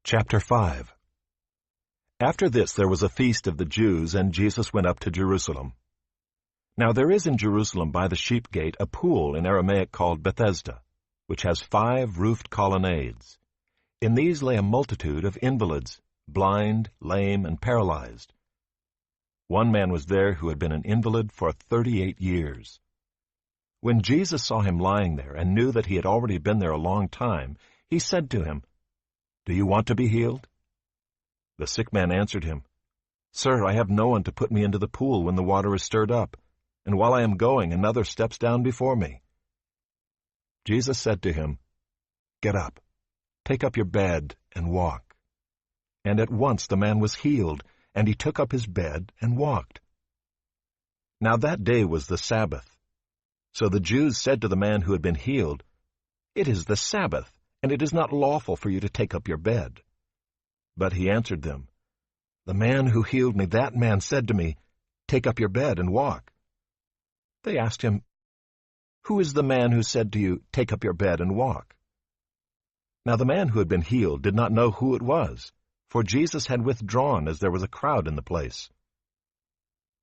Chapter 5. After this there was a feast of the Jews, and Jesus went up to Jerusalem. Now there is in Jerusalem by the sheep gate a pool in Aramaic called Bethesda, which has 5 roofed colonnades. In these lay a multitude of invalids, blind, lame, and paralyzed. One man was there who had been an invalid for 38 years. When Jesus saw him lying there and knew that he had already been there a long time, he said to him, "Do you want to be healed?" The sick man answered him, "Sir, I have no one to put me into the pool when the water is stirred up, and while I am going, another steps down before me." Jesus said to him, "Get up, take up your bed, and walk." And at once the man was healed, and he took up his bed and walked. Now that day was the Sabbath. So the Jews said to the man who had been healed, "It is the Sabbath, and it is not lawful for you to take up your bed." But he answered them, "The man who healed me, that man said to me, 'Take up your bed and walk.'" They asked him, "Who is the man who said to you, 'Take up your bed and walk'?" Now the man who had been healed did not know who it was, for Jesus had withdrawn as there was a crowd in the place.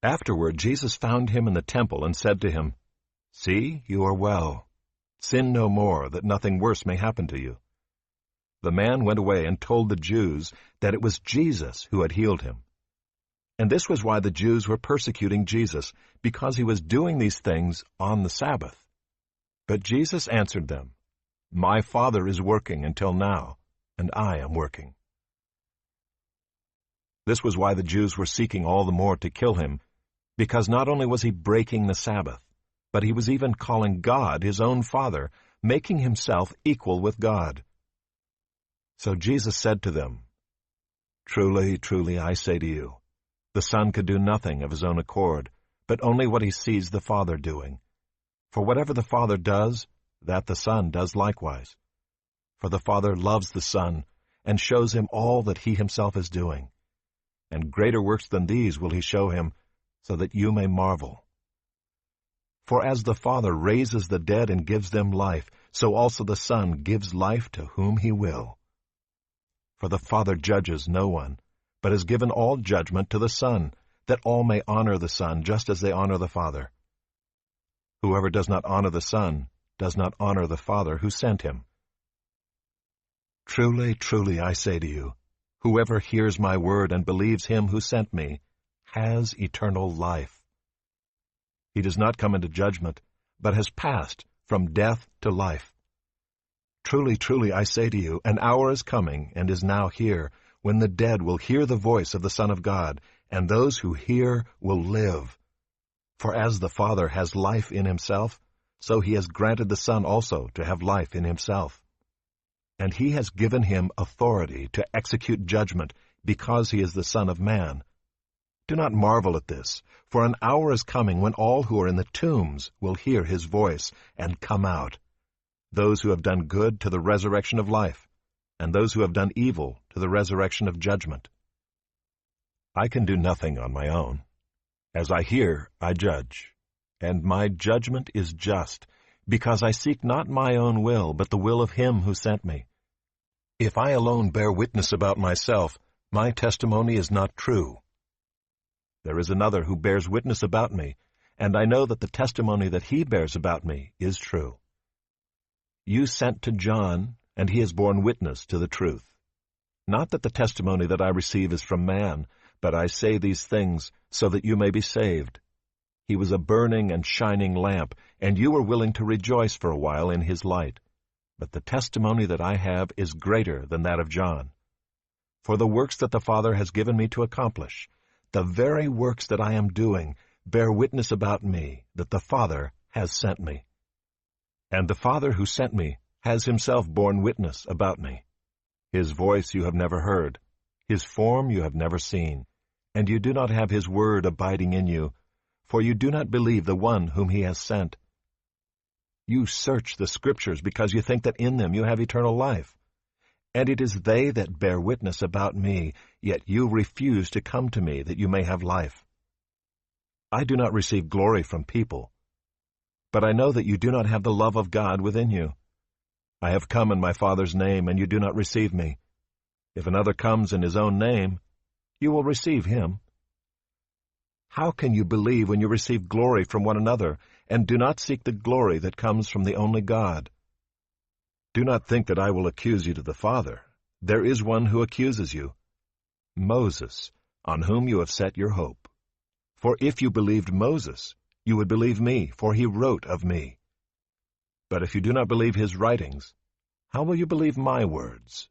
Afterward Jesus found him in the temple and said to him, "See, you are well. Sin no more, that nothing worse may happen to you." The man went away and told the Jews that it was Jesus who had healed him. And this was why the Jews were persecuting Jesus, because he was doing these things on the Sabbath. But Jesus answered them, "My Father is working until now, and I am working." This was why the Jews were seeking all the more to kill him, because not only was he breaking the Sabbath, but he was even calling God his own Father, making himself equal with God. So Jesus said to them, "Truly, truly, I say to you, the Son could do nothing of his own accord, but only what he sees the Father doing. For whatever the Father does, that the Son does likewise. For the Father loves the Son, and shows him all that he himself is doing. And greater works than these will he show him, so that you may marvel. For as the Father raises the dead and gives them life, so also the Son gives life to whom he will. For the Father judges no one, but has given all judgment to the Son, that all may honor the Son just as they honor the Father. Whoever does not honor the Son does not honor the Father who sent him. Truly, truly, I say to you, whoever hears my word and believes him who sent me has eternal life. He does not come into judgment, but has passed from death to life. Truly, truly, I say to you, an hour is coming, and is now here, when the dead will hear the voice of the Son of God, and those who hear will live. For as the Father has life in himself, so he has granted the Son also to have life in himself. And he has given him authority to execute judgment, because he is the Son of Man. Do not marvel at this, for an hour is coming when all who are in the tombs will hear his voice and come out, those who have done good to the resurrection of life, and those who have done evil to the resurrection of judgment. I can do nothing on my own. As I hear, I judge, and my judgment is just, because I seek not my own will, but the will of him who sent me. If I alone bear witness about myself, my testimony is not true. There is another who bears witness about me, and I know that the testimony that he bears about me is true. You sent to John, and he has borne witness to the truth. Not that the testimony that I receive is from man, but I say these things so that you may be saved. He was a burning and shining lamp, and you were willing to rejoice for a while in his light. But the testimony that I have is greater than that of John. For the works that the Father has given me to accomplish, the very works that I am doing, bear witness about me that the Father has sent me. And the Father who sent me has himself borne witness about me. His voice you have never heard, his form you have never seen, and you do not have his word abiding in you, for you do not believe the one whom he has sent. You search the Scriptures because you think that in them you have eternal life. And it is they that bear witness about me, yet you refuse to come to me that you may have life. I do not receive glory from people, but I know that you do not have the love of God within you. I have come in my Father's name, and you do not receive me. If another comes in his own name, you will receive him. How can you believe when you receive glory from one another, and do not seek the glory that comes from the only God? Do not think that I will accuse you to the Father. There is one who accuses you, Moses, on whom you have set your hope. For if you believed Moses, you would believe me, for he wrote of me. But if you do not believe his writings, how will you believe my words?